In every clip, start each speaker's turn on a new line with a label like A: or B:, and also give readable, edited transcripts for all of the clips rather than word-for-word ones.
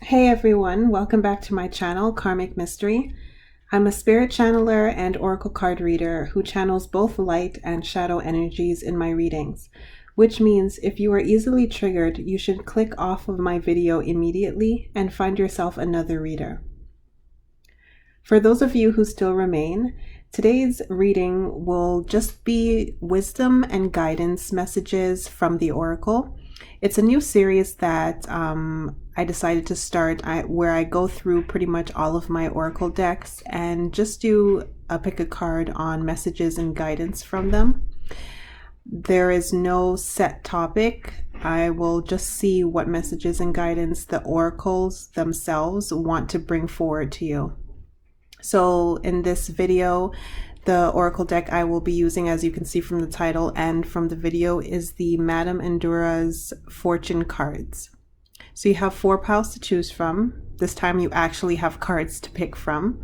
A: Hey everyone, welcome back to my channel, Karmic Mystery. I'm a spirit channeler and oracle card reader who channels both light and shadow energies in my readings, which means if you are easily triggered, you should click off of my video immediately and find yourself another reader. For those of you who still remain, today's reading will just be wisdom and guidance messages from the oracle. It's a new series that I decided to start where I go through pretty much all of my oracle decks and just do pick a card on messages and guidance from them. There is no set topic. I will just see what messages and guidance the oracles themselves want to bring forward to you. So in this video, the oracle deck I will be using, as you can see from the title and from the video, is the Madame Endora's Fortune cards. So you have 4 piles to choose from. This time you actually have cards to pick from.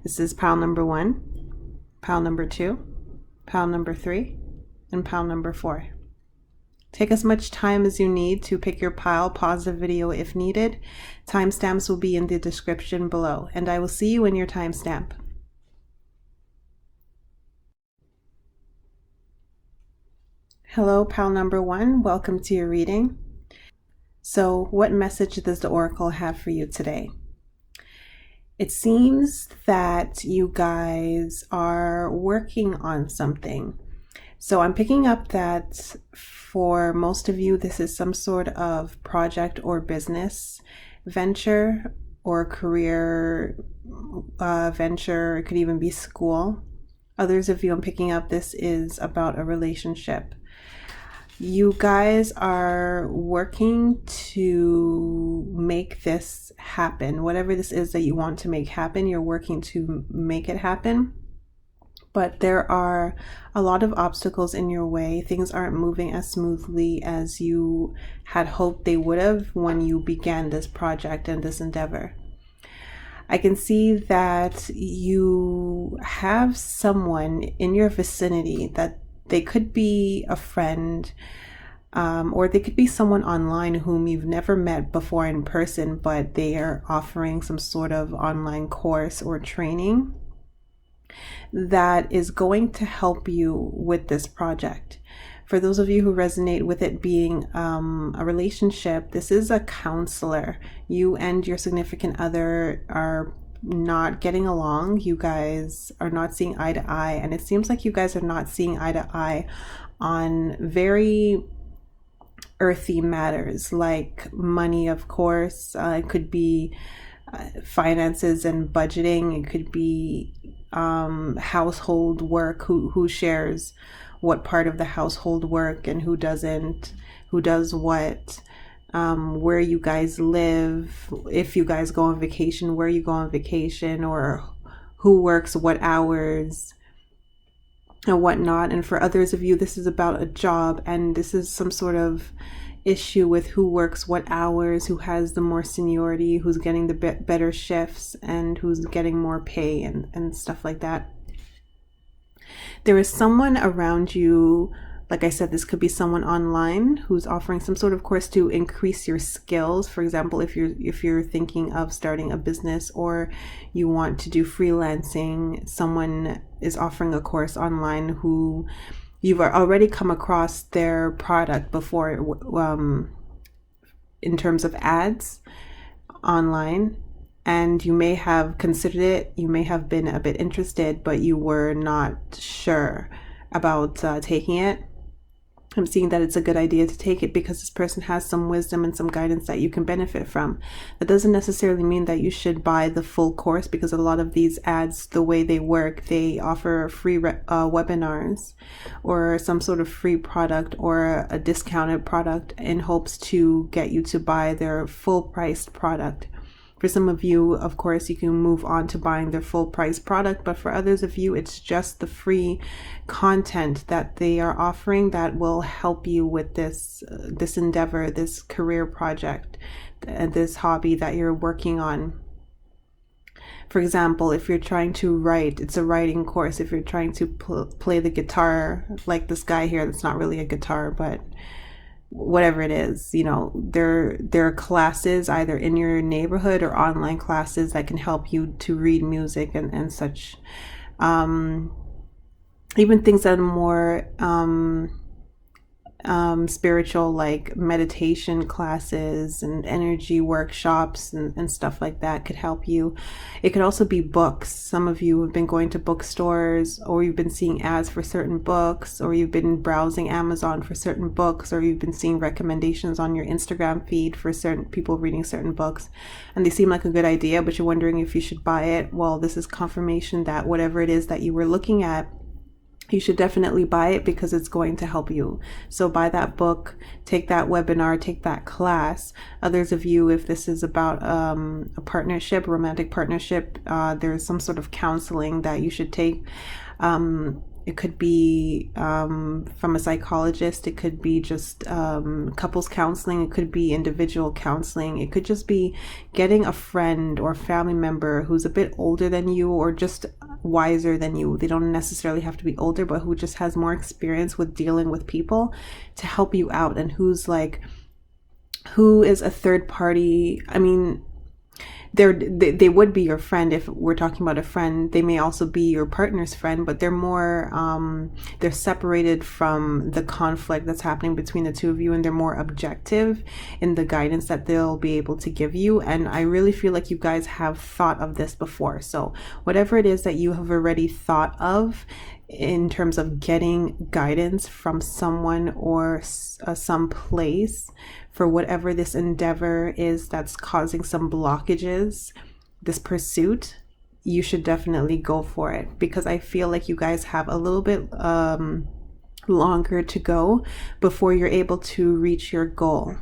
A: This is pile number 1, pile number 2, pile number 3, and pile number 4. Take as much time as you need to pick your pile. Pause the video if needed. Timestamps will be in the description below, and I will see you in your timestamp. Hello, pile number 1. Welcome to your reading. So, what message does the oracle have for you today? It seems that you guys are working on something. So I'm picking up that for most of you, this is some sort of project or business venture or career venture. It could even be school. Others of you, I'm picking up, this is about a relationship. You guys are working to make this happen. Whatever this is that you want to make happen, you're working to make it happen. But there are a lot of obstacles in your way. Things aren't moving as smoothly as you had hoped they would have when you began this project and this endeavor. I can see that you have someone in your vicinity that they could be a friend, or they could be someone online whom you've never met before in person, but they are offering some sort of online course or training that is going to help you with this project. For those of you who resonate with it being a relationship, this is a counselor. You and your significant other are not getting along. You guys are not seeing eye to eye, and it seems like you guys are not seeing eye to eye on very earthy matters like money, of course. It could be finances and budgeting. It could be household work, who shares what part of the household work and who doesn't, who does what, where you guys live, if you guys go on vacation, where you go on vacation, or who works what hours and whatnot. And for others of you, this is about a job, and this is some sort of issue with who works what hours, who has the more seniority, who's getting the better shifts, and who's getting more pay and stuff like that. There is someone around you. Like I said, this could be someone online who's offering some sort of course to increase your skills. For example, if you're thinking of starting a business or you want to do freelancing, someone is offering a course online who you've already come across their product before, in terms of ads online, and you may have considered it, you may have been a bit interested, but you were not sure about taking it. I'm seeing that it's a good idea to take it because this person has some wisdom and some guidance that you can benefit from. That doesn't necessarily mean that you should buy the full course, because a lot of these ads, the way they work, they offer free webinars or some sort of free product or a discounted product in hopes to get you to buy their full priced product. For some of you, of course, you can move on to buying their full price product, but for others of you, it's just the free content that they are offering that will help you with this endeavor, this career project, this hobby that you're working on. For example, if you're trying to write, it's a writing course. If you're trying to play the guitar, like this guy here, that's not really a guitar, but whatever it is, there are classes either in your neighborhood or online classes that can help you to read music and such. Um, Even things that are more spiritual, like meditation classes and energy workshops and stuff like that could help you. It could also be books. Some of you have been going to bookstores, or you've been seeing ads for certain books, or you've been browsing Amazon for certain books, or you've been seeing recommendations on your Instagram feed for certain people reading certain books, and they seem like a good idea, but you're wondering if you should buy it. Well, this is confirmation that whatever it is that you were looking at, you should definitely buy it because it's going to help you. So buy that book, take that webinar, take that class. Others of you, if this is about a partnership, romantic partnership, there's some sort of counseling that you should take. It could be from a psychologist. It could be just couples counseling. It could be individual counseling. It could just be getting a friend or family member who's a bit older than you or just wiser than you. They don't necessarily have to be older, but who just has more experience with dealing with people to help you out, and who is a third party. I mean, they would be your friend if we're talking about a friend. They may also be your partner's friend, but they're more they're separated from the conflict that's happening between the two of you, and they're more objective in the guidance that they'll be able to give you. And I really feel like you guys have thought of this before. So whatever it is that you have already thought of in terms of getting guidance from someone or some place for whatever this endeavor is that's causing some blockages, this pursuit, you should definitely go for it, because I feel like you guys have a little bit longer to go before you're able to reach your goal.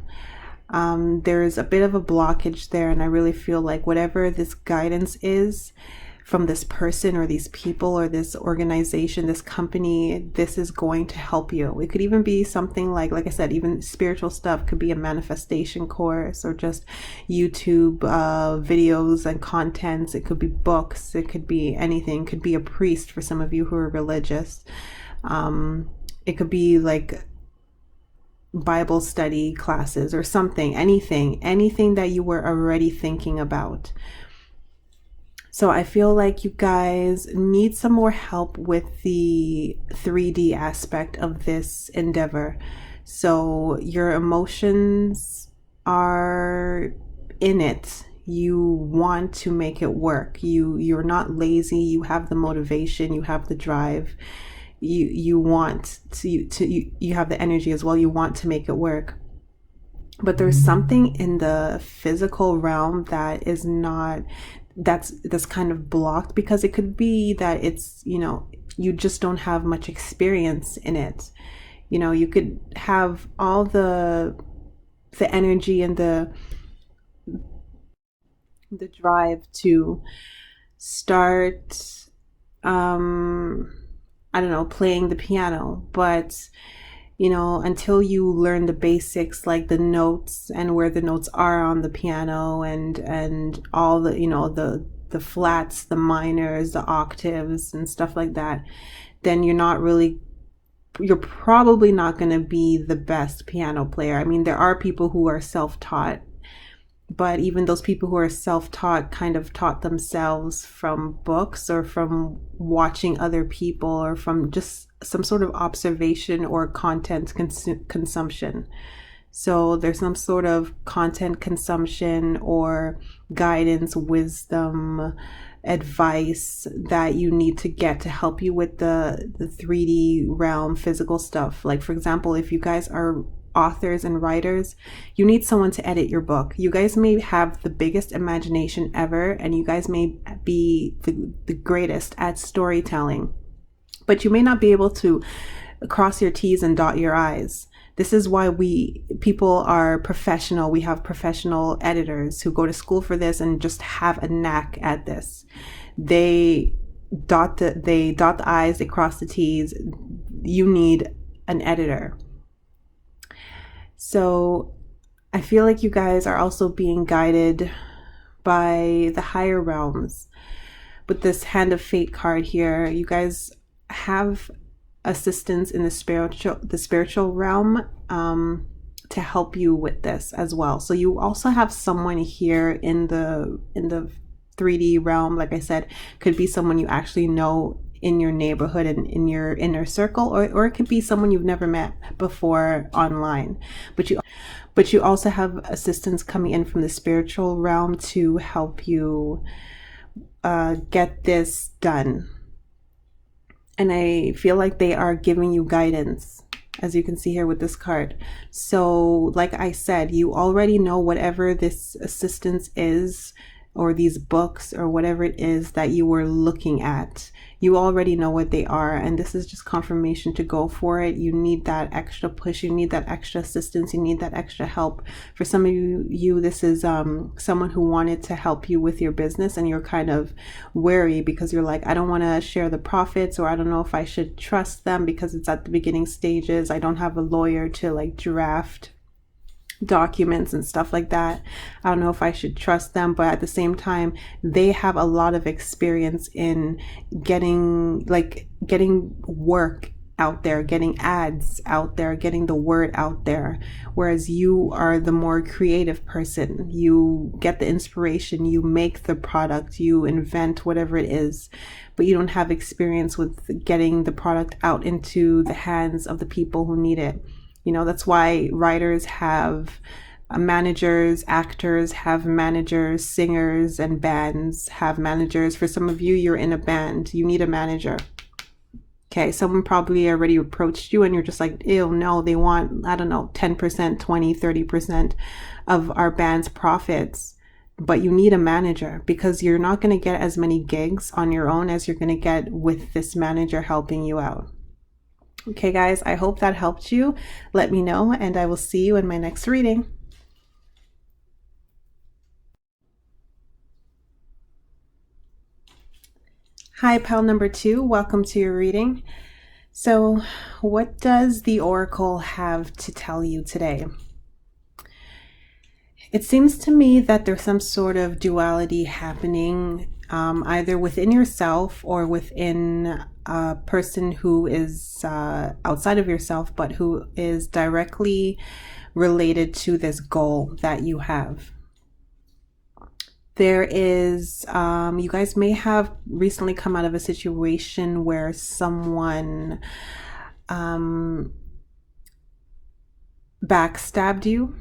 A: There's a bit of a blockage there, and I really feel like whatever this guidance is from this person or these people or this organization, this company, this is going to help you. It could even be something like I said, even spiritual stuff. Could be a manifestation course or just YouTube videos and contents. It could be books. It could be anything. It could be a priest for some of you who are religious. It could be like Bible study classes or something, anything that you were already thinking about. So I feel like you guys need some more help with the 3D aspect of this endeavor. So your emotions are in it. You want to make it work. You're not lazy. You have the motivation. You have the drive. You want you have the energy as well. You want to make it work. But there's something in the physical realm that is not, that's kind of blocked, because it could be that it's, you just don't have much experience in it. You could have all the energy and the drive to start I don't know, playing the piano, but until you learn the basics, like the notes and where the notes are on the piano, and all the, the flats, the minors, the octaves and stuff like that, then you're probably not going to be the best piano player. I mean, there are people who are self-taught, but even those people who are self-taught kind of taught themselves from books or from watching other people or from just some sort of observation or content consumption. So there's some sort of content consumption or guidance, wisdom, advice that you need to get to help you with the 3D realm, physical stuff. Like, for example, if you guys are authors and writers, you need someone to edit your book. You guys may have the biggest imagination ever, and you guys may be the greatest at storytelling, but you may not be able to cross your T's and dot your I's. This is why people are professional. We have professional editors who go to school for this and just have a knack at this. They dot the I's, they cross the T's. You need an editor. So I feel like you guys are also being guided by the higher realms. With this Hand of Fate card here, you guys have assistance in the spiritual realm to help you with this as well. So you also have someone here in the 3D realm. Like I said, could be someone you actually know in your neighborhood and in your inner circle, or it could be someone you've never met before online. But you also have assistance coming in from the spiritual realm to help you get this done. And I feel like they are giving you guidance, as you can see here with this card. So like I said, you already know whatever this assistance is, or these books, or whatever it is that you were looking at. You already know what they are, and this is just confirmation to go for it. You need that extra push, you need that extra assistance, you need that extra help. For some of you, this is someone who wanted to help you with your business, and you're kind of wary because you're like, I don't want to share the profits, or I don't know if I should trust them because it's at the beginning stages. I don't have a lawyer to like draft documents and stuff like that. I don't know if I should trust them, but at the same time, they have a lot of experience in getting work out there, getting ads out there, getting the word out there. Whereas you are the more creative person. You get the inspiration, you make the product, you invent whatever it is, but you don't have experience with getting the product out into the hands of the people who need it. You know, that's why writers have managers, actors have managers, singers and bands have managers. For some of you, you're in a band, you need a manager. Okay, someone probably already approached you and you're just like, ew, no, they want, I don't know, 10%, 20, 30% of our band's profits. But you need a manager because you're not going to get as many gigs on your own as you're going to get with this manager helping you out. Okay, guys, I hope that helped you. Let me know, and I will see you in my next reading. Hi, pal number 2. Welcome to your reading. So, what does the Oracle have to tell you today? It seems to me that there's some sort of duality happening, either within yourself or within a person who is outside of yourself, but who is directly related to this goal that you have. There is, you guys may have recently come out of a situation where someone backstabbed you.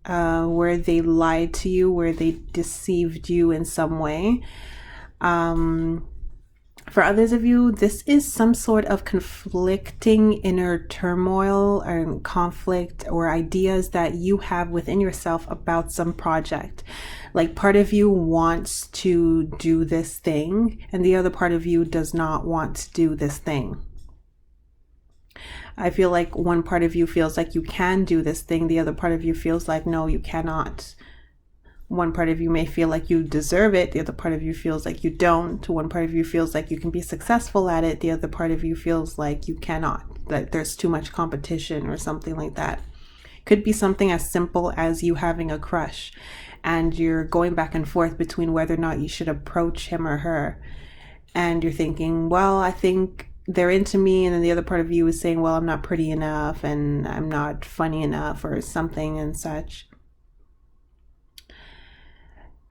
A: Where they lied to you, where they deceived you in some way. For others of you, this is some sort of conflicting inner turmoil or conflict or ideas that you have within yourself about some project. Like part of you wants to do this thing and the other part of you does not want to do this thing. I feel like one part of you feels like you can do this thing. The other part of you feels like, no, you cannot. One part of you may feel like you deserve it. The other part of you feels like you don't. One part of you feels like you can be successful at it. The other part of you feels like you cannot, that there's too much competition or something like that. Could be something as simple as you having a crush and you're going back and forth between whether or not you should approach him or her. And you're thinking, well, I think they're into me, and then the other part of you is saying, well, I'm not pretty enough and I'm not funny enough or something and such.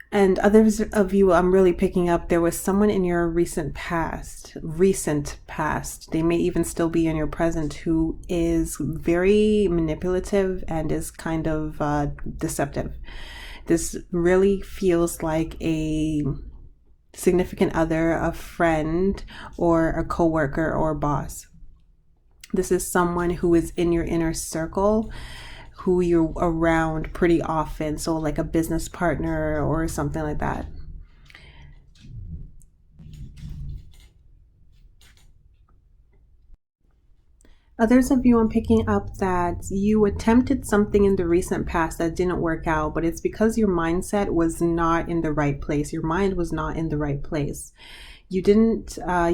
A: And others of you, I'm really picking up, there was someone in your recent past, they may even still be in your present, who is very manipulative and is kind of deceptive. This really feels like a significant other, a friend, or a coworker or boss. This is someone who is in your inner circle, who you're around pretty often. So like a business partner or something like that. Others of you, I'm picking up that you attempted something in the recent past that didn't work out, but it's because your mindset was not in the right place. Your mind was not in the right place. You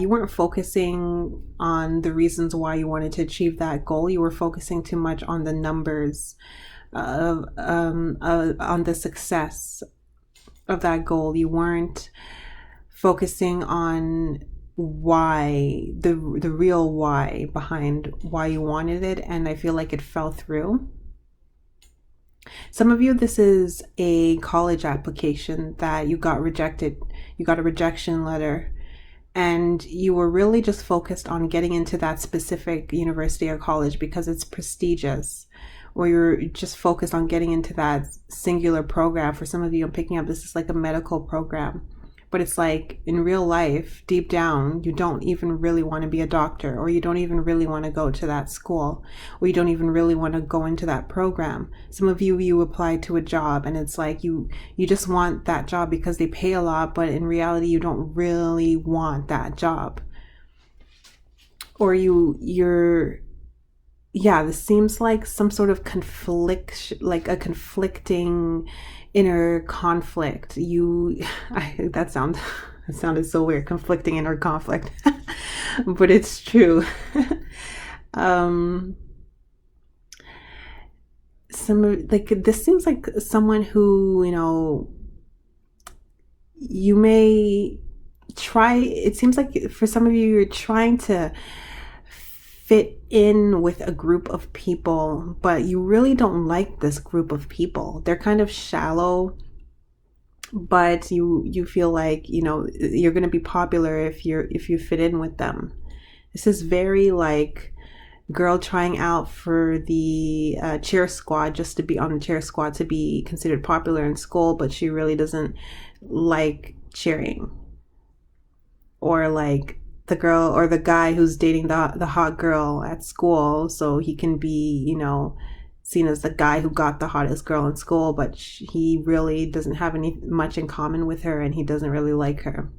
A: weren't focusing on the reasons why you wanted to achieve that goal. You were focusing too much on the numbers on the success of that goal. You weren't focusing on why, the real why behind why you wanted it, and I feel like it fell through. Some of you, this is a college application that you got rejected. You got a rejection letter, and you were really just focused on getting into that specific university or college because it's prestigious, or you're just focused on getting into that singular program. For some of you, I'm picking up this is like a medical program, but it's like in real life, deep down, you don't even really want to be a doctor, or you don't even really want to go to that school, or you don't even really want to go into that program. Some of you, you apply to a job and it's like you just want that job because they pay a lot, but in reality you don't really want that job. Or yeah, this seems like some sort of conflict, like a conflicting inner conflict. That sounded so weird, conflicting inner conflict, but it's true. um, this seems like someone who, you may try. It seems like for some of you, you're trying to fit in with a group of people, but you really don't like this group of people. They're kind of shallow, but you feel like, you're going to be popular if you fit in with them. This is very like girl trying out for the cheer squad, just to be on the cheer squad, to be considered popular in school, but she really doesn't like cheering. Or like the girl or the guy who's dating the hot girl at school, so he can be, seen as the guy who got the hottest girl in school, but he really doesn't have much in common with her, and he doesn't really like her.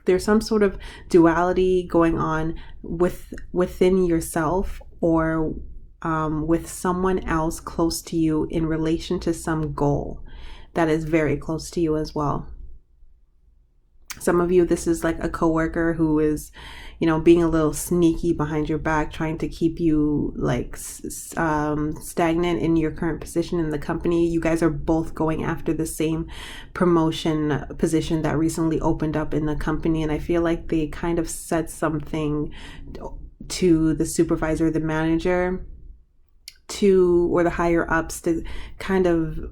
A: There's some sort of duality going on within yourself, or with someone else close to you in relation to some goal that is very close to you as well. Some of you, this is like a coworker who is, being a little sneaky behind your back, trying to keep you like stagnant in your current position in the company. You guys are both going after the same promotion position that recently opened up in the company. And I feel like they kind of said something to the supervisor, the manager, or the higher ups to kind of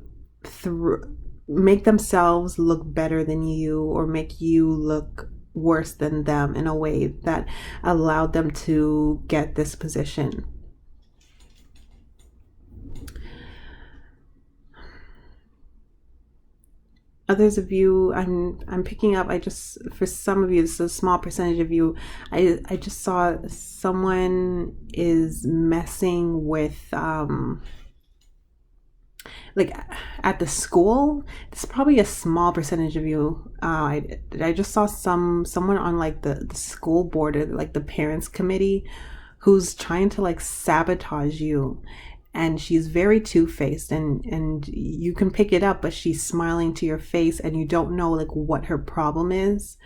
A: make themselves look better than you, or make you look worse than them, in a way that allowed them to get this position. Others of you, I'm picking up, for some of you, this is a small percentage of you, I just saw someone is messing with like at the school. It's probably a small percentage of you. I just saw someone on like the school board, or like the parents committee, who's trying to like sabotage you, and she's very two-faced, and you can pick it up, but she's smiling to your face, and you don't know like what her problem is,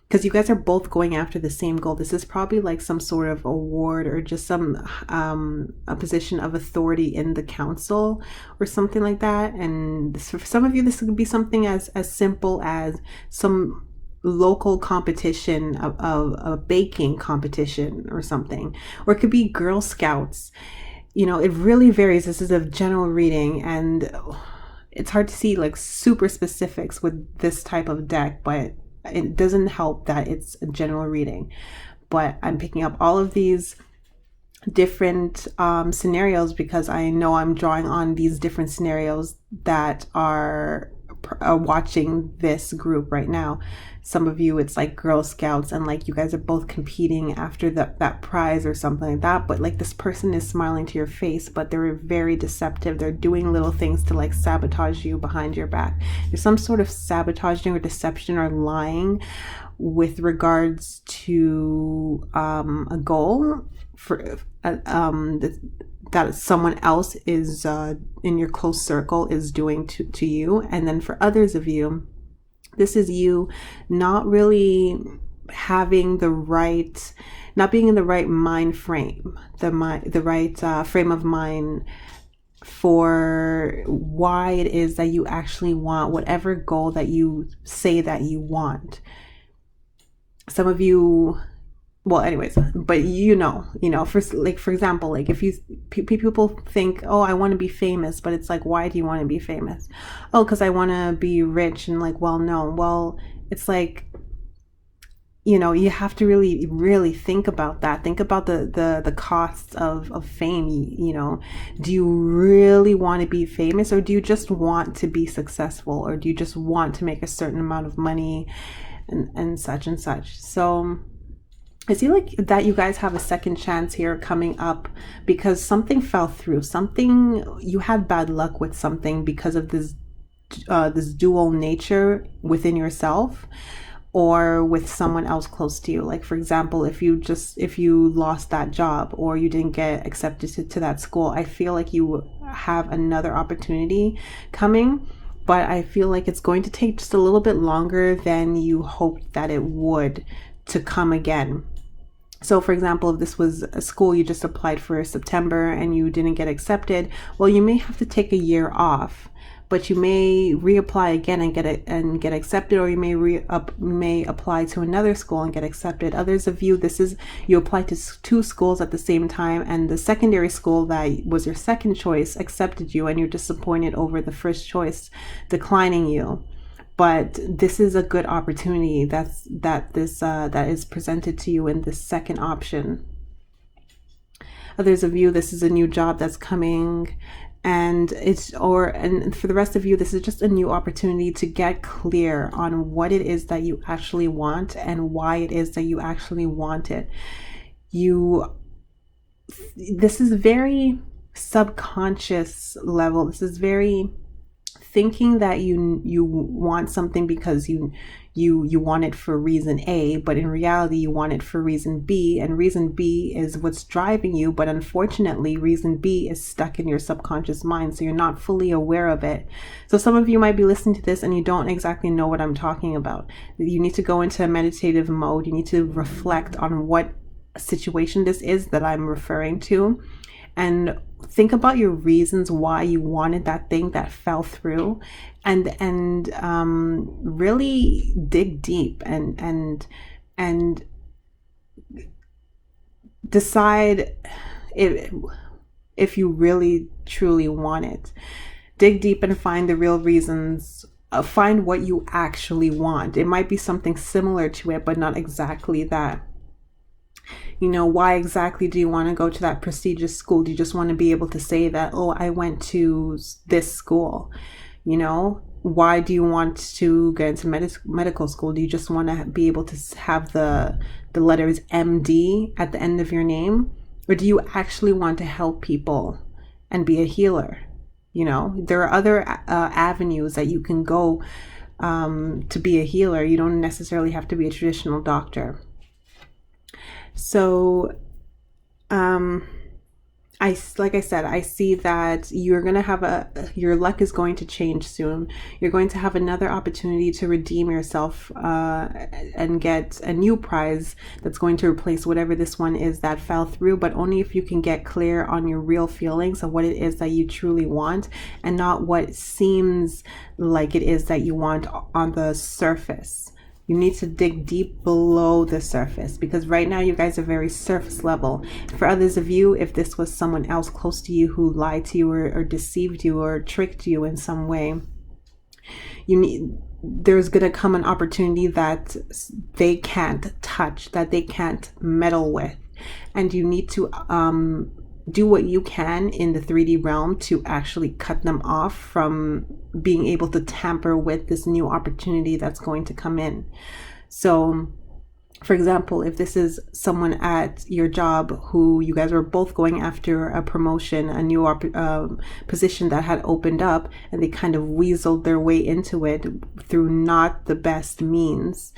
A: because you guys are both going after the same goal. This is probably like some sort of award, or just some a position of authority in the council or something like that. And for some of you, this could be something as simple as some local competition of a baking competition or something, or it could be Girl Scouts. It really varies. This is a general reading, and it's hard to see like super specifics with this type of deck, but it doesn't help that it's a general reading. But I'm picking up all of these different scenarios because I know I'm drawing on these different scenarios that are watching this group right now. Some of you, it's like Girl Scouts, and like you guys are both competing after that prize or something like that, but like this person is smiling to your face, but they're very deceptive. They're doing little things to like sabotage you behind your back. There's some sort of sabotaging or deception or lying with regards to a goal for that someone else is in your close circle is doing to you. And then for others of you, this is you not really having not being in the right mind frame, the right frame of mind for why it is that you actually want whatever goal that you say that you want. Some of you well, anyways, but for example, like if you people think, oh, I want to be famous, but it's like, why do you want to be famous? Oh, because I want to be rich and like well known. Well, it's like, you have to really really think about that. Think about the costs of fame. Do you really want to be famous, or do you just want to be successful, or do you just want to make a certain amount of money and such and such? So I see like that you guys have a second chance here coming up, because something fell through. Something, you had bad luck with something because of this dual nature within yourself or with someone else close to you. Like for example, if you lost that job or you didn't get accepted to that school, I feel like you have another opportunity coming, but I feel like it's going to take just a little bit longer than you hoped that it would to come again. So for example, if this was a school you just applied for September and you didn't get accepted, well, you may have to take a year off, but you may reapply again and get accepted, or you may apply to another school and get accepted. Others of you, you applied to two schools at the same time, and the secondary school that was your second choice accepted you, and you're disappointed over the first choice declining you. But this is a good opportunity that is presented to you in this second option. Others of you, this is a new job that's coming, and for the rest of you, this is just a new opportunity to get clear on what it is that you actually want and why it is that you actually want it. This is very subconscious level. This is very thinking that you want something because you want it for reason A, but in reality you want it for reason B, and reason B is what's driving you, but unfortunately reason B is stuck in your subconscious mind, so you're not fully aware of it. So some of you might be listening to this and you don't exactly know what I'm talking about. You need to go into a meditative mode. You need to reflect on what situation this is that I'm referring to, and think about your reasons why you wanted that thing that fell through, and really dig deep and decide if you really truly want it. Dig deep and find the real reasons. Find what you actually want. It might be something similar to it, but not exactly that. Why exactly do you want to go to that prestigious school? Do you just want to be able to say that, oh, I went to this school? Why do you want to get into medical school? Do you just want to be able to have the letters MD at the end of your name? Or do you actually want to help people and be a healer? There are other avenues that you can go to be a healer. You don't necessarily have to be a traditional doctor. So, like I said, I see that you're going to have your luck is going to change soon. You're going to have another opportunity to redeem yourself, and get a new prize that's going to replace whatever this one is that fell through, but only if you can get clear on your real feelings of what it is that you truly want, and not what seems like it is that you want on the surface. You need to dig deep below the surface, because right now you guys are very surface level. For others of you, if this was someone else close to you who lied to you or deceived you or tricked you in some way, there's going to come an opportunity that they can't touch, that they can't meddle with. And you need to do what you can in the 3D realm to actually cut them off from being able to tamper with this new opportunity that's going to come in. So, for example, if this is someone at your job who you guys were both going after a promotion, a new position that had opened up, and they kind of weaseled their way into it through not the best means,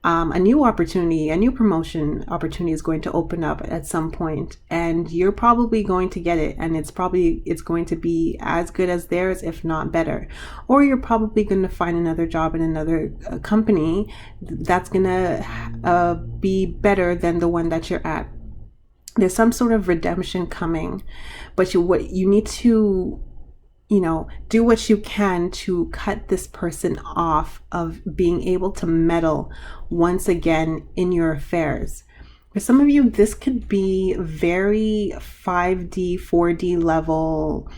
A: a new promotion opportunity is going to open up at some point, and you're probably going to get it, and it's going to be as good as theirs, if not better. Or you're probably going to find another job in another company that's going to be better than the one that you're at. There's some sort of redemption coming, but what you need to do what you can to cut this person off of being able to meddle once again in your affairs. For some of you, this could be very 5D, 4D level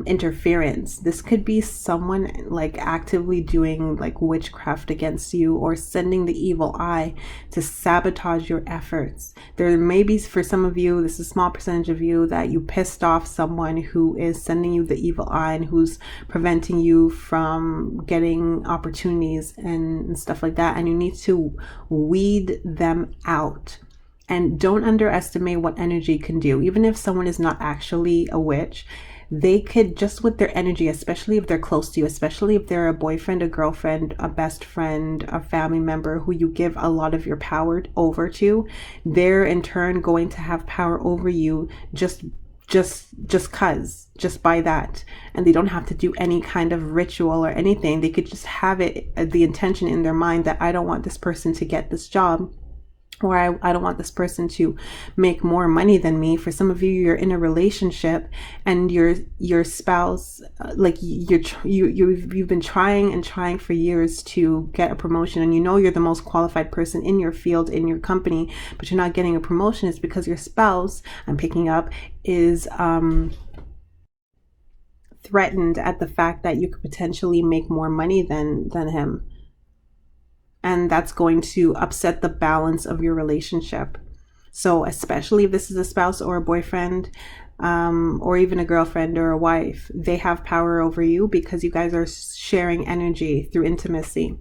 A: interference. This could be someone like actively doing like witchcraft against you, or sending the evil eye to sabotage your efforts. There may be, for some of you, this is a small percentage of you, that you pissed off someone who is sending you the evil eye and who's preventing you from getting opportunities and stuff like that, and you need to weed them out. And don't underestimate what energy can do. Even if someone is not actually a witch, they could, just with their energy, especially if they're close to you, especially if they're a boyfriend, a girlfriend, a best friend, a family member who you give a lot of your power over to, they're in turn going to have power over you just by that. And they don't have to do any kind of ritual or anything. They could just have it, the intention in their mind that I don't want this person to get this job, or I don't want this person to make more money than me. For some of you, you're in a relationship and your spouse, like you've been trying and trying for years to get a promotion, and you know you're the most qualified person in your field, in your company, but you're not getting a promotion. It's because your spouse, I'm picking up, is threatened at the fact that you could potentially make more money than him. And that's going to upset the balance of your relationship. So especially if this is a spouse or a boyfriend, or even a girlfriend or a wife, they have power over you because you guys are sharing energy through intimacy.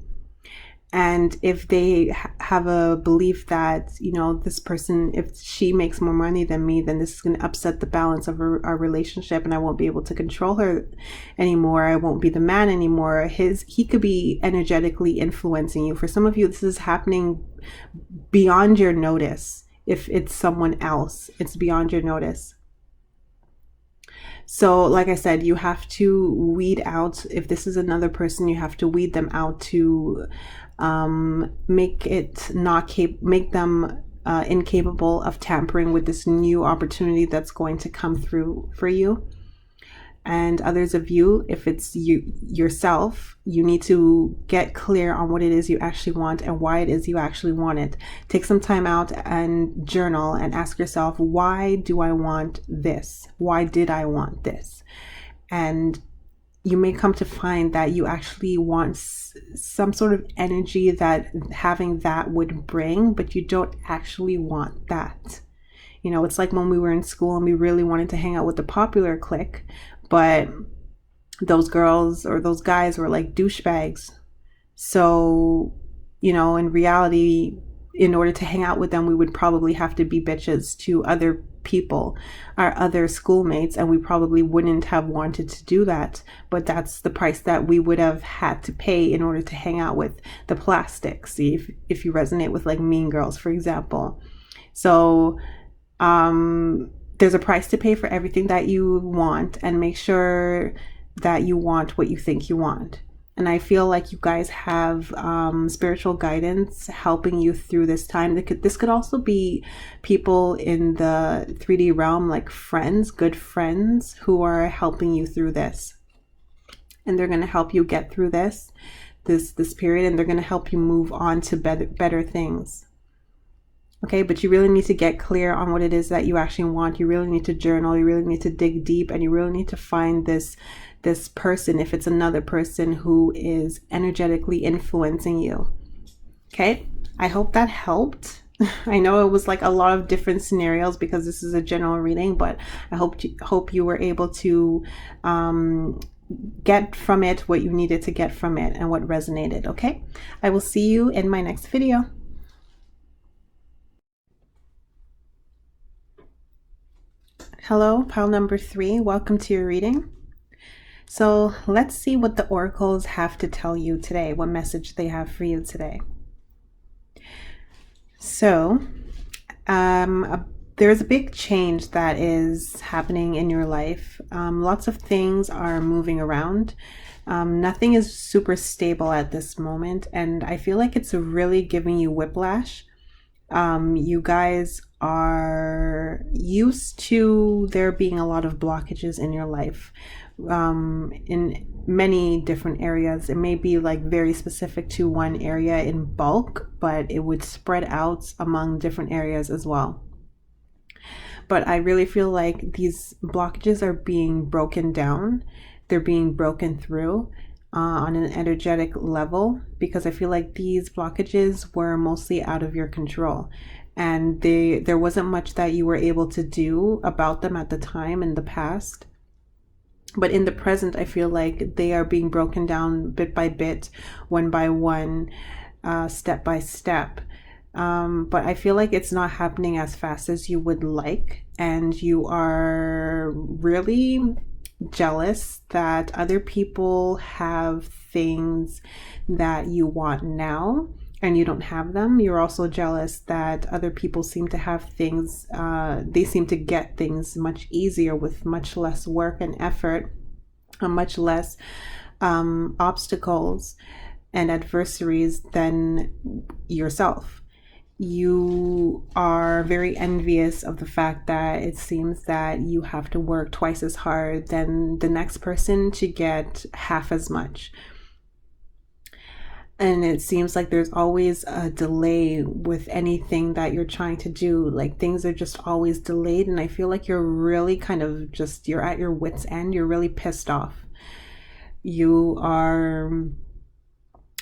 A: And if they have a belief that, you know, this person, if she makes more money than me, then this is going to upset the balance of our relationship, and I won't be able to control her anymore. I won't be the man anymore. He could be energetically influencing you. For some of you, this is happening beyond your notice. If it's someone else, it's beyond your notice. So like I said, you have to weed out. If this is another person, you have to weed them out to make them incapable of tampering with this new opportunity that's going to come through for you. And others of you, if it's yourself, you need to get clear on what it is you actually want and why it is you actually want it. Take some time out and journal and ask yourself, why do I want this? Why did I want this? And you may come to find that you actually want some sort of energy that having that would bring, but you don't actually want that. You know, it's like when we were in school and we really wanted to hang out with the popular clique, but those girls or those guys were like douchebags. So, you know, in reality, in order to hang out with them, we would probably have to be bitches to other people, our other schoolmates, and we probably wouldn't have wanted to do that. But that's the price that we would have had to pay in order to hang out with the plastics. See, if you resonate with like Mean Girls, for example. So, there's a price to pay for everything that you want, and make sure that you want what you think you want. And I feel like you guys have spiritual guidance helping you through this time. This could also be people in the 3D realm, like friends, good friends, who are helping you through this. And they're going to help you get through this period, and they're going to help you move on to better things. Okay, but you really need to get clear on what it is that you actually want. You really need to journal. You really need to dig deep, and you really need to find this person, if it's another person who is energetically influencing you. Okay, I hope that helped. I know it was like a lot of different scenarios because this is a general reading, but I hope you were able to get from it what you needed to get from it and what resonated. Okay, I will see you in my next video. Hello, pile number 3. Welcome to your reading. So let's see what the oracles have to tell you today, what message they have for you today. So there's a big change that is happening in your life. Lots of things are moving around. Nothing is super stable at this moment, and I feel like it's really giving you whiplash. You guys are used to there being a lot of blockages in your life, in many different areas. It may be like very specific to one area in bulk, but it would spread out among different areas as well. But I really feel like these blockages are being broken down, they're being broken through. On an energetic level, because I feel like these blockages were mostly out of your control, and there wasn't much that you were able to do about them at the time in the past. But in the present, I feel like they are being broken down bit by bit, one by one, step by step. But I feel like it's not happening as fast as you would like, and you are really jealous that other people have things that you want now and you don't have them. You're also jealous that other people seem to have things, they seem to get things much easier with much less work and effort, and much less obstacles and adversaries than yourself. You are very envious of the fact that it seems that you have to work twice as hard than the next person to get half as much. And it seems like there's always a delay with anything that you're trying to do. Like things are just always delayed. And I feel like you're really kind of just, you're at your wit's end. You're really pissed off. You are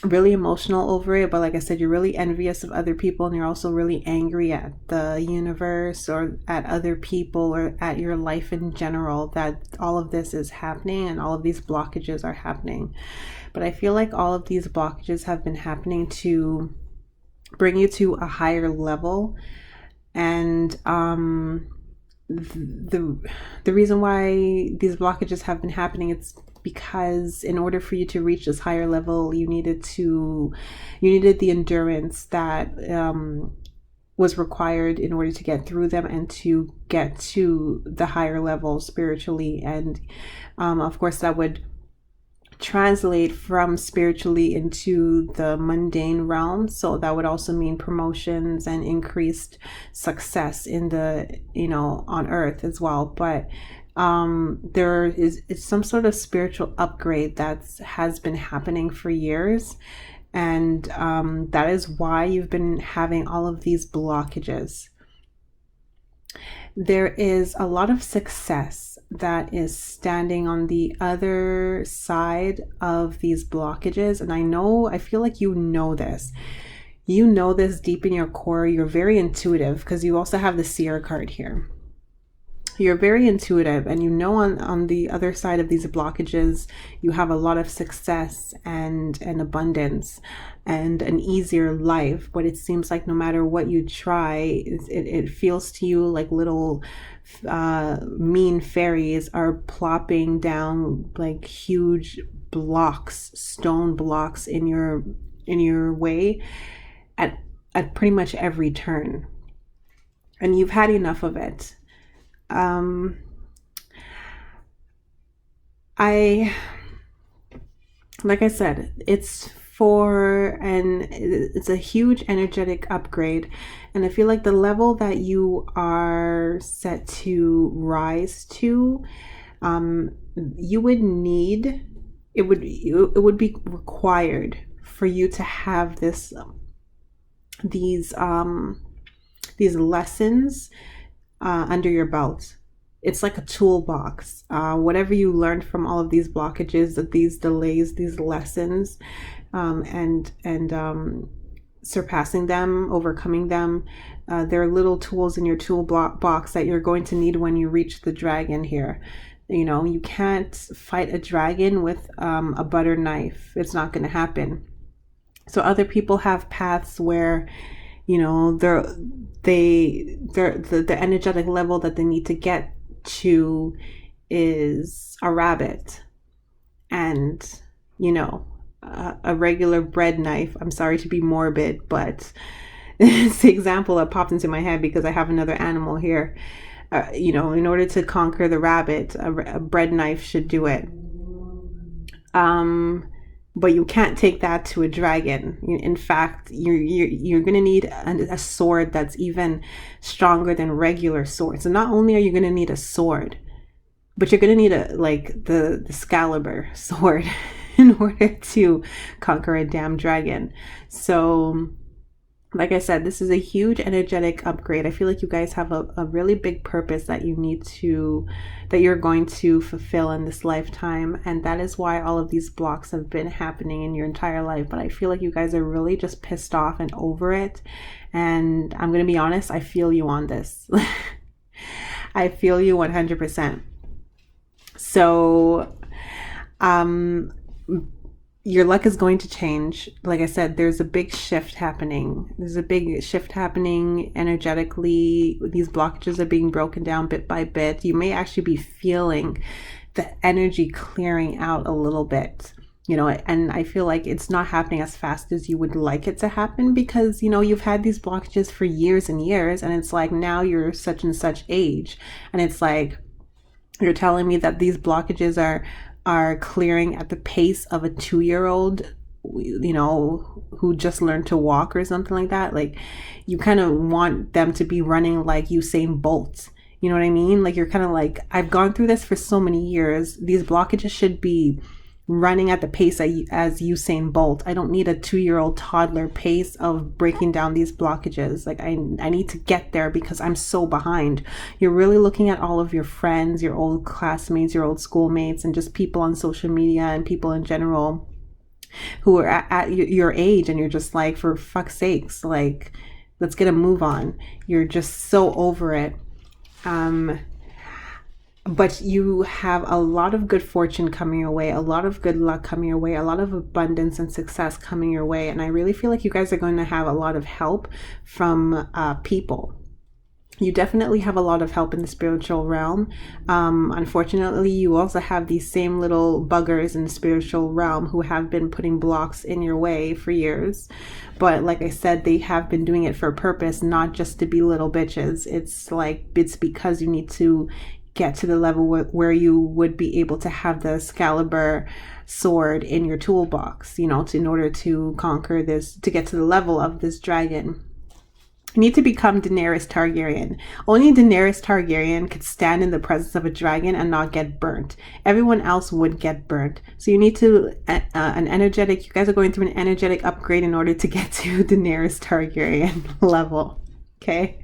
A: really emotional over it, but like I said, you're really envious of other people, and you're also really angry at the universe or at other people or at your life in general that all of this is happening and all of these blockages are happening. But I feel like all of these blockages have been happening to bring you to a higher level, and the reason why these blockages have been happening, it's because in order for you to reach this higher level, you needed the endurance that was required in order to get through them and to get to the higher level spiritually. And of course, that would translate from spiritually into the mundane realm. So that would also mean promotions and increased success in the, on earth as well. But it's some sort of spiritual upgrade that has been happening for years, and that is why you've been having all of these blockages. There is a lot of success that is standing on the other side of these blockages, and I feel like you know this deep in your core. You're very intuitive because you also have the seer card here. You're very intuitive, and on the other side of these blockages, you have a lot of success and abundance and an easier life. But it seems like no matter what you try, it feels to you like little mean fairies are plopping down like huge blocks, stone blocks in your way at pretty much every turn. And you've had enough of it. Like I said, it's a huge energetic upgrade, and I feel like the level that you are set to rise to, it would be required for you to have these lessons under your belt. It's like a toolbox. Whatever you learned from all of these blockages, these delays, these lessons, and surpassing them, overcoming them, there are little tools in your toolbox that you're going to need when you reach the dragon here. You can't fight a dragon with a butter knife. It's not going to happen. So other people have paths where the energetic level that they need to get to is a rabbit and a regular bread knife. I'm sorry to be morbid, but it's the example that popped into my head because I have another animal here. In order to conquer the rabbit, a bread knife should do it. but you can't take that to a dragon. In fact, you're gonna need a sword that's even stronger than regular swords. So not only are you gonna need a sword, but you're gonna need the Excalibur sword in order to conquer a damn dragon. So like I said, this is a huge energetic upgrade. I feel like you guys have a really big purpose that you're going to fulfill in this lifetime. And that is why all of these blocks have been happening in your entire life. But I feel like you guys are really just pissed off and over it. And I'm going to be honest, I feel you on this. I feel you 100%. So, your luck is going to change. Like I said, there's a big shift happening. There's a big shift happening energetically. These blockages are being broken down bit by bit. You may actually be feeling the energy clearing out a little bit, and I feel like it's not happening as fast as you would like it to happen because, you've had these blockages for years and years, and it's like now you're such and such age, and it's like you're telling me that these blockages are clearing at the pace of a 2-year-old, who just learned to walk or something like that. Like, you kind of want them to be running like Usain Bolt. You know what I mean? Like, you're kind of like, I've gone through this for so many years. These blockages should be running at the pace as Usain Bolt. I don't need a 2-year-old toddler pace of breaking down these blockages. Like, I need to get there because I'm so behind. You're really looking at all of your friends, your old classmates, your old schoolmates, and just people on social media and people in general who are at your age, and you're just like, for fuck's sakes, like, let's get a move on. You're just so over it. But you have a lot of good fortune coming your way, a lot of good luck coming your way, a lot of abundance and success coming your way. And I really feel like you guys are going to have a lot of help from people. You definitely have a lot of help in the spiritual realm. Unfortunately, you also have these same little buggers in the spiritual realm who have been putting blocks in your way for years. But like I said, they have been doing it for a purpose, not just to be little bitches. It's because you need to get to the level where you would be able to have the Excalibur sword in your toolbox, in order to conquer this, to get to the level of this dragon. You need to become Daenerys Targaryen. Only Daenerys Targaryen could stand in the presence of a dragon and not get burnt. Everyone else would get burnt. So you need to, you guys are going through an energetic upgrade in order to get to Daenerys Targaryen level. Okay?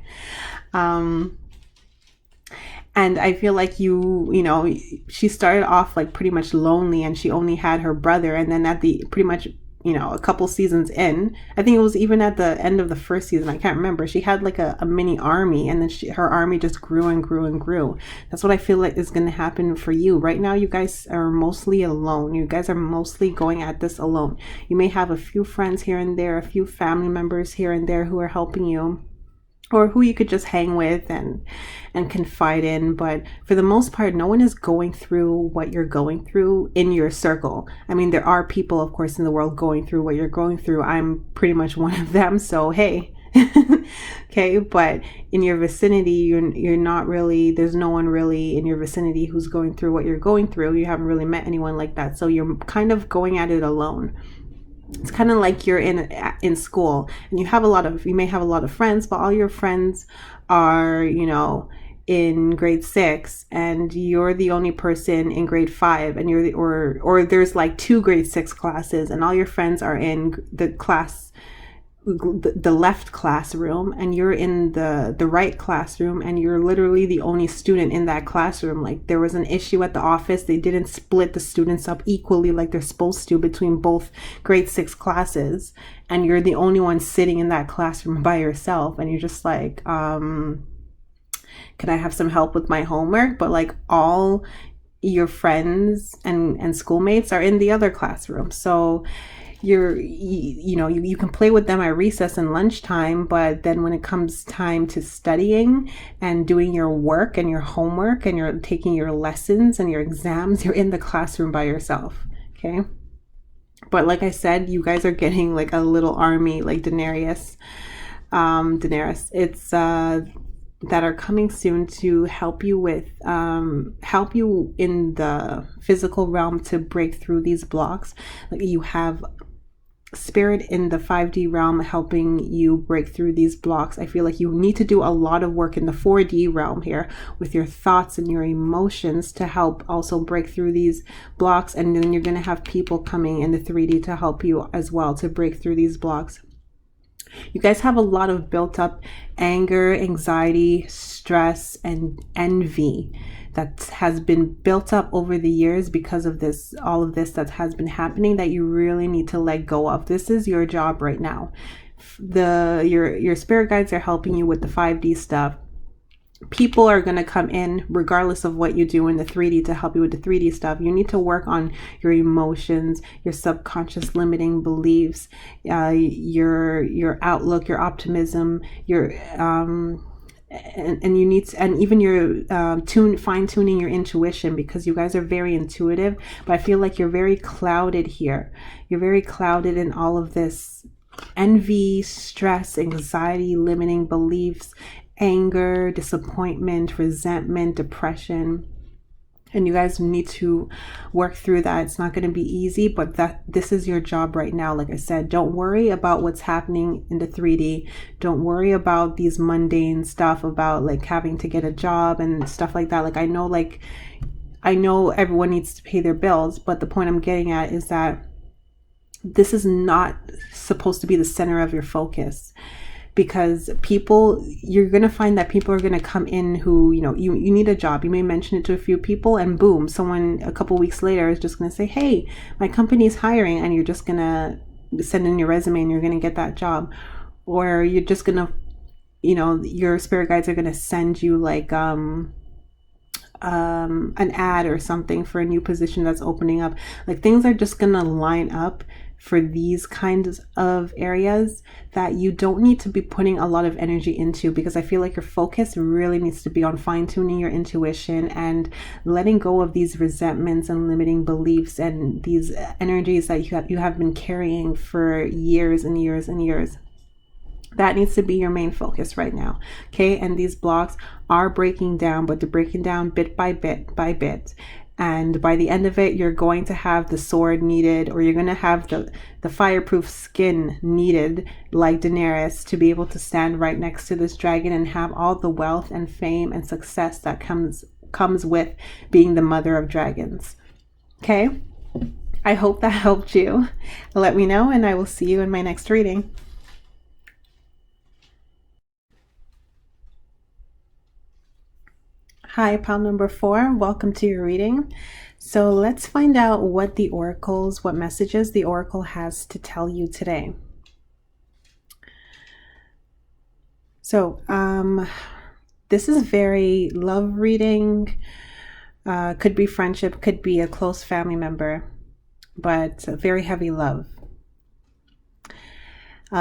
A: And I feel like she started off like pretty much lonely, and she only had her brother. And then at the pretty much, a couple seasons in, I think it was even at the end of the first season, I can't remember, she had like a mini army, and then her army just grew and grew and grew. That's what I feel like is going to happen for you. Right now, you guys are mostly alone. You guys are mostly going at this alone. You may have a few friends here and there, a few family members here and there who are helping you, or who you could just hang with and confide in. But for the most part, no one is going through what you're going through in your circle. I mean, there are people, of course, in the world going through what you're going through. I'm pretty much one of them. So, hey, okay. But in your vicinity, you're not really, there's no one really in your vicinity who's going through what you're going through. You haven't really met anyone like that. So you're kind of going at it alone. It's kind of like you're in school, and you may have a lot of friends, but all your friends are, in grade 6, and you're the only person in grade 5, and or there's like 2 grade 6 classes, and all your friends are in the left classroom, and you're in the right classroom, and you're literally the only student in that classroom. Like, there was an issue at the office. They didn't split the students up equally like they're supposed to between both grade 6 classes, and you're the only one sitting in that classroom by yourself, and you're just like, can I have some help with my homework? But like, all your friends and schoolmates are in the other classroom. So you can play with them at recess and lunchtime, but then when it comes time to studying and doing your work and your homework, and you're taking your lessons and your exams, you're in the classroom by yourself. Okay. But like I said, you guys are getting like a little army, like Daenerys. It's that are coming soon to help you with help you in the physical realm to break through these blocks. Like, you have spirit in the 5D realm helping you break through these blocks. I feel like you need to do a lot of work in the 4D realm here with your thoughts and your emotions to help also break through these blocks. And then you're going to have people coming in the 3D to help you as well to break through these blocks. You guys have a lot of built up anger, anxiety, stress, and envy that has been built up over the years because of this, all of this that has been happening, that you really need to let go of. This is your job right now. Your spirit guides are helping you with the 5D stuff. People are going to come in regardless of what you do in the 3D to help you with the 3D stuff. You need to work on your emotions, your subconscious limiting beliefs, your outlook, your optimism, your and you need to, and even your fine tuning your intuition, because you guys are very intuitive, but I feel like you're very clouded here. You're very clouded in all of this envy, stress, anxiety, limiting beliefs, anger, disappointment, resentment, depression. And you guys need to work through that. It's not going to be easy, but this is your job right now. Like I said, don't worry about what's happening in the 3D. Don't worry about these mundane stuff about like having to get a job and stuff like that. I know everyone needs to pay their bills, but the point I'm getting at is that this is not supposed to be the center of your focus. Because you're going to find that people are going to come in who, you need a job. You may mention it to a few people and boom, someone a couple weeks later is just going to say, hey, my company's hiring, and you're just going to send in your resume and you're going to get that job. Or you're just going to, your spirit guides are going to send you like an ad or something for a new position that's opening up. Like, things are just going to line up for these kinds of areas that you don't need to be putting a lot of energy into, because I feel like your focus really needs to be on fine-tuning your intuition and letting go of these resentments and limiting beliefs and these energies that you have been carrying for years and years and years. That needs to be your main focus right now. Okay. And these blocks are breaking down, but they're breaking down bit by bit by bit. And by the end of it, you're going to have the sword needed, or you're going to have the fireproof skin needed, like Daenerys, to be able to stand right next to this dragon and have all the wealth and fame and success that comes with being the mother of dragons. Okay? I hope that helped you. Let me know, and I will see you in my next reading. Hi, pal number 4. Welcome to your reading. So let's find out what messages the Oracle has to tell you today. So this is very love reading. Could be friendship, could be a close family member, but very heavy love.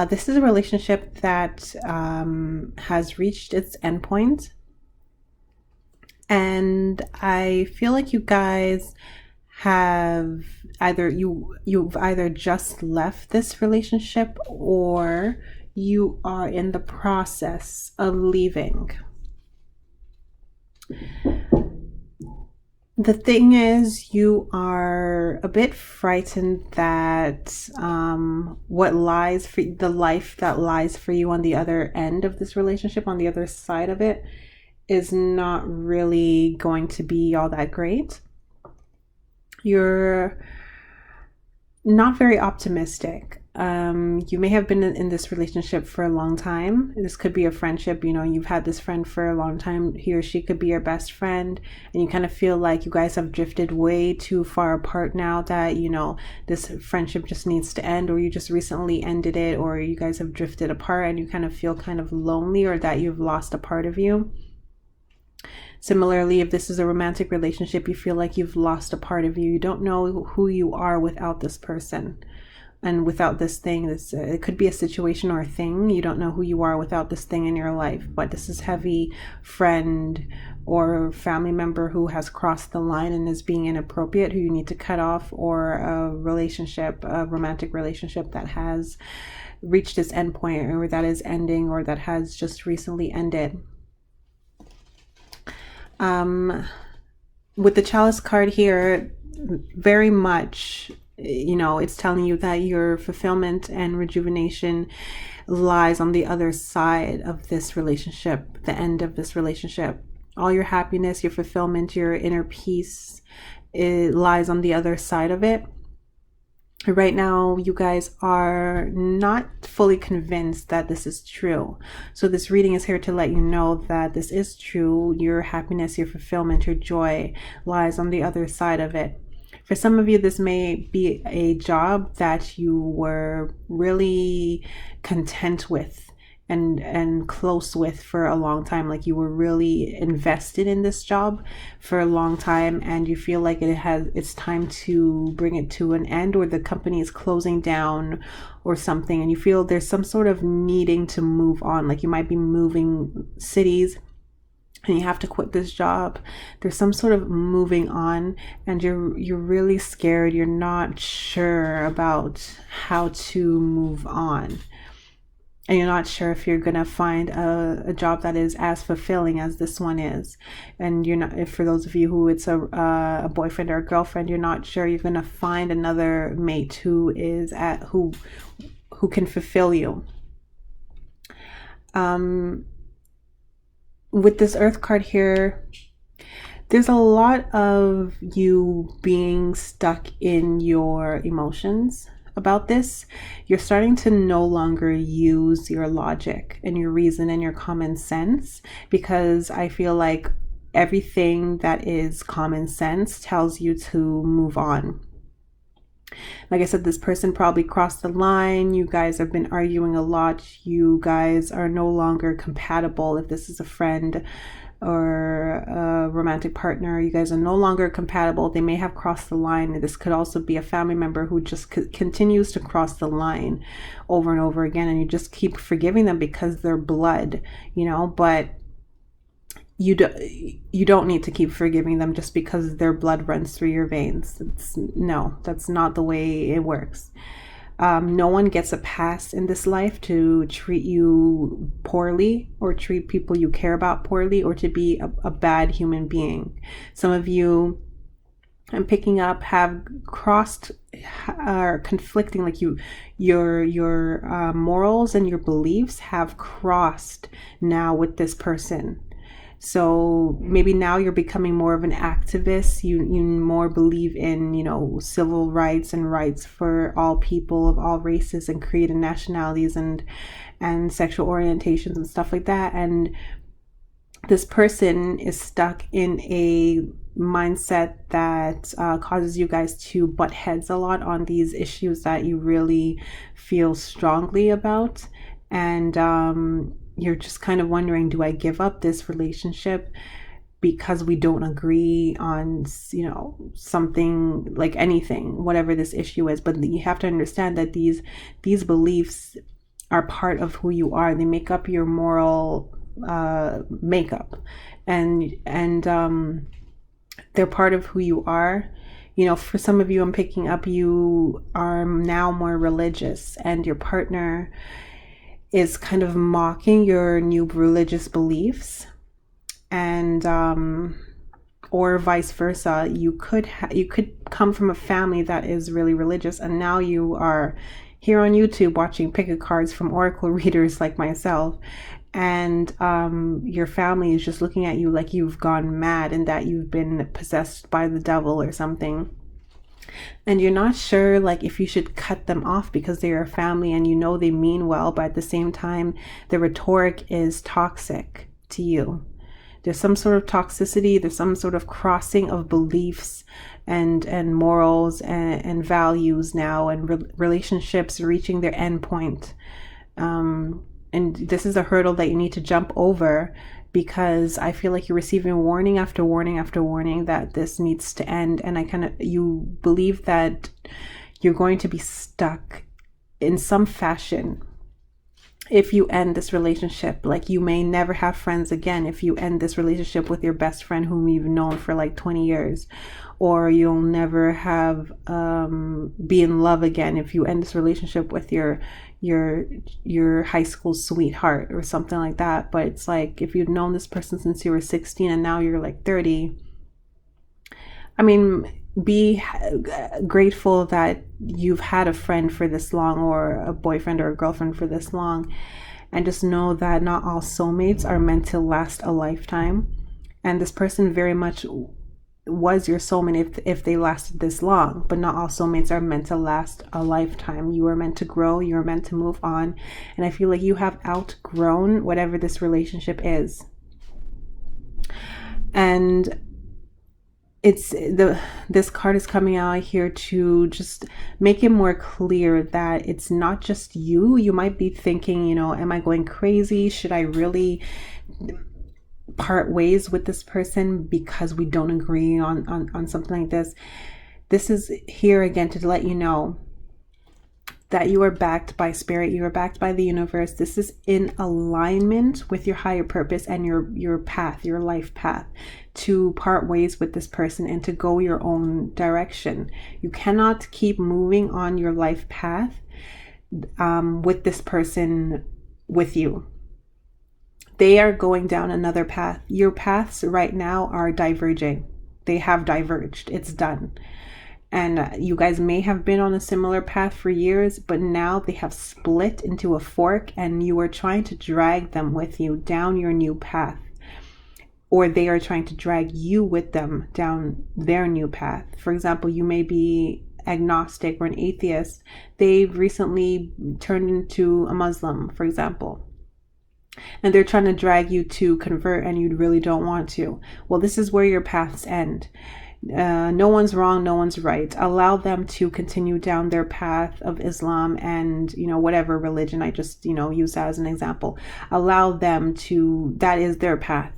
A: This is a relationship that has reached its endpoint. And I feel like you guys have you've either just left this relationship or you are in the process of leaving. The thing is, you are a bit frightened that the life that lies for you on the other end of this relationship, on the other side of it, is not really going to be all that great. You're not very optimistic. You may have been in this relationship for a long time. This could be a friendship. You've had this friend for a long time. He or she could be your best friend, and you kind of feel like you guys have drifted way too far apart now that, this friendship just needs to end, or you just recently ended it, or you guys have drifted apart and you kind of feel kind of lonely, or that you've lost a part of you. Similarly, if this is a romantic relationship, you feel like you've lost a part of you. You don't know who you are without this person and without this thing. It could be a situation or a thing. You don't know who you are without this thing in your life. But this is heavy friend or family member who has crossed the line and is being inappropriate, who you need to cut off, or a romantic relationship that has reached its endpoint, or that is ending, or that has just recently ended. With the chalice card here, very much, it's telling you that your fulfillment and rejuvenation lies on the other side of this relationship, the end of this relationship. All your happiness, your fulfillment, your inner peace, it lies on the other side of it. Right now, you guys are not fully convinced that this is true. So this reading is here to let you know that this is true. Your happiness, your fulfillment, your joy lies on the other side of it. For some of you, this may be a job that you were really content with and close with for a long time. Like you were really invested in this job for a long time, and you feel like it's time to bring it to an end, or the company is closing down or something, and you feel there's some sort of needing to move on. Like you might be moving cities and you have to quit this job. There's some sort of moving on, and you're really scared. You're not sure about how to move on. And you're not sure if you're going to find a job that is as fulfilling as this one is. And you're not, if for those of you who it's a boyfriend or a girlfriend, you're not sure you're going to find another mate who can fulfill you. With this Earth card here, there's a lot of you being stuck in your emotions about this. You're starting to no longer use your logic and your reason and your common sense, because I feel like everything that is common sense tells you to move on. Like I said, this person probably crossed the line. You guys have been arguing a lot. You guys are no longer compatible. If this is a friend or a romantic partner, you guys are no longer compatible. They may have crossed the line. This could also be a family member who just continues to cross the line over and over again, and you just keep forgiving them because they're blood, but you don't need to keep forgiving them just because their blood runs through your veins. That's not the way it works. No one gets a pass in this life to treat you poorly or treat people you care about poorly, or to be a bad human being. Some of you, I'm picking up, have crossed or conflicting, like your morals and your beliefs have crossed now with this person. So maybe now you're becoming more of an activist. You more believe in, civil rights and rights for all people of all races and creed and nationalities and sexual orientations and stuff like that. And this person is stuck in a mindset that causes you guys to butt heads a lot on these issues that you really feel strongly about. And you're just kind of wondering, do I give up this relationship because we don't agree on, something, like anything, whatever this issue is? But you have to understand that these beliefs are part of who you are. They make up your moral makeup, and they're part of who you are. For some of you, I'm picking up, you are now more religious, and your partner is kind of mocking your new religious beliefs, and or vice versa. You could come from a family that is really religious, and now you are here on YouTube watching pick a cards from oracle readers like myself, and your family is just looking at you like you've gone mad and that you've been possessed by the devil or something. And you're not sure, like, if you should cut them off because they're a family and they mean well, but at the same time, the rhetoric is toxic to you. There's some sort of toxicity. There's some sort of crossing of beliefs and morals and values now, and relationships reaching their end point. And this is a hurdle that you need to jump over, because I feel like you're receiving warning after warning after warning that this needs to end. And you believe that you're going to be stuck in some fashion if you end this relationship. Like, you may never have friends again if you end this relationship with your best friend whom you've known for like 20 years. Or you'll never have be in love again if you end this relationship with your high school sweetheart or something like that. But it's like, if you've known this person since you were 16 and now you're like 30, I mean, be grateful that you've had a friend for this long, or a boyfriend or a girlfriend for this long. And just know that not all soulmates are meant to last a lifetime. And this person very much was your soulmate if they lasted this long, but not all soulmates are meant to last a lifetime. You are meant to grow, you are meant to move on. And I feel like you have outgrown whatever this relationship is. And this card is coming out here to just make it more clear that it's not just you. You might be thinking, you know, am I going crazy? Should I really part ways with this person because we don't agree on something like this? This is here again to let you know that you are backed by spirit, you are backed by the universe. This is in alignment with your higher purpose and your path, your life path, to part ways with this person and to go your own direction. You cannot keep moving on your life path with this person with you. They are going down another path. Your paths right now are diverging. They have diverged. It's done. And you guys may have been on a similar path for years, but now they have split into a fork, and you are trying to drag them with you down your new path. Or they are trying to drag you with them down their new path. For example, you may be agnostic or an atheist. They've recently turned into a Muslim, for example. And they're trying to drag you to convert, and you really don't want to. Well, this is where your paths end. No one's wrong, no one's right. Allow them to continue down their path of Islam and, you know, whatever religion. I just, you know, use that as an example. Allow them to, that is their path.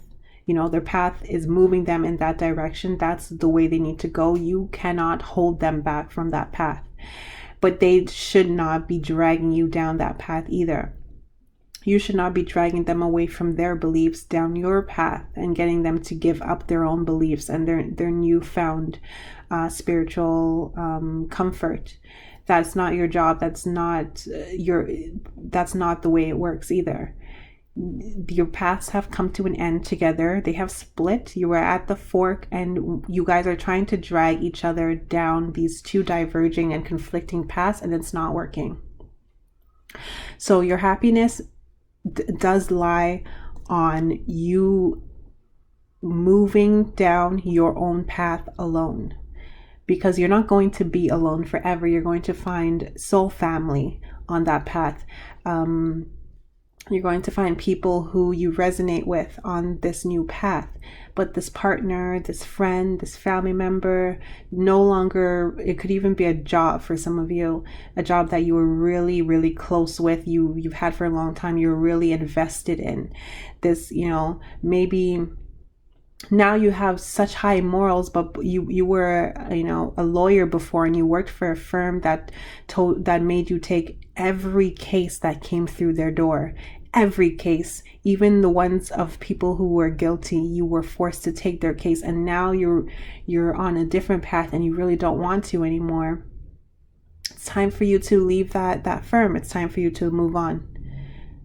A: You know, their path is moving them in that direction. That's the way they need to go. You cannot hold them back from that path. But they should not be dragging you down that path either. You should not be dragging them away from their beliefs down your path and getting them to give up their own beliefs and their newfound spiritual comfort. That's not your job. That's not the way it works either. Your paths have come to an end together. They have split. You are at the fork, and you guys are trying to drag each other down these two diverging and conflicting paths, and it's not working. So your happiness does lie on you moving down your own path alone, because you're not going to be alone forever. You're going to find soul family on that path. You're going to find people who you resonate with on this new path. But this partner, this friend, this family member, no longer, it could even be a job for some of you, a job that you were really, really close with, you've had for a long time, you're really invested in. This, you know, maybe now you have such high morals, but you were, you know, a lawyer before, and you worked for a firm that made you take every case that came through their door. Every case, even the ones of people who were guilty, you were forced to take their case, and now you're on a different path and you really don't want to anymore. It's time for you to leave that firm. It's time for you to move on,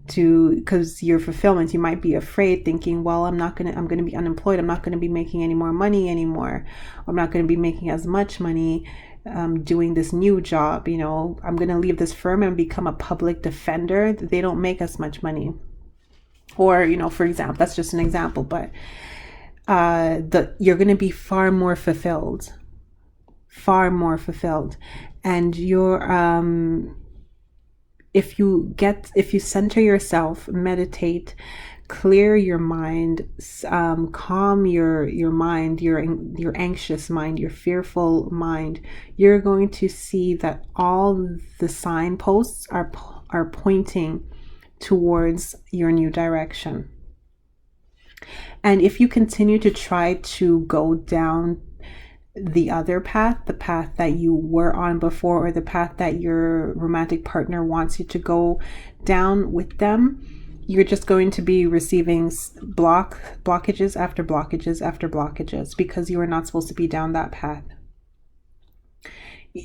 A: because your fulfillment, you might be afraid, thinking, well, I'm going to be unemployed. I'm not going to be making any more money anymore. I'm not going to be making as much money doing this new job. You know, I'm going to leave this firm and become a public defender. They don't make as much money. Or, you know, for example, that's just an example, but you're going to be far more fulfilled. And you're, if you center yourself, meditate, clear your mind, calm your mind, your anxious mind, your fearful mind, you're going to see that all the signposts are pointing towards your new direction. And if you continue to try to go down the other path, the path that you were on before, or the path that your romantic partner wants you to go down with them, you're just going to be receiving blockages after blockages after blockages, because you are not supposed to be down that path.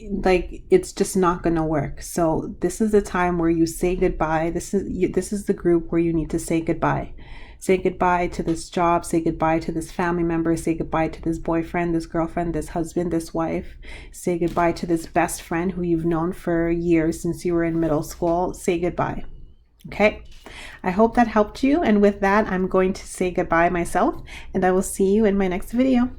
A: Like, it's just not going to work. So this is the time where you say goodbye. This is the group where you need to say goodbye. Say goodbye to this job, say goodbye to this family member, say goodbye to this boyfriend, this girlfriend, this husband, this wife. Say goodbye to this best friend who you've known for years, since you were in middle school. Say goodbye. Okay, I hope that helped you. And with that, I'm going to say goodbye myself, and I will see you in my next video.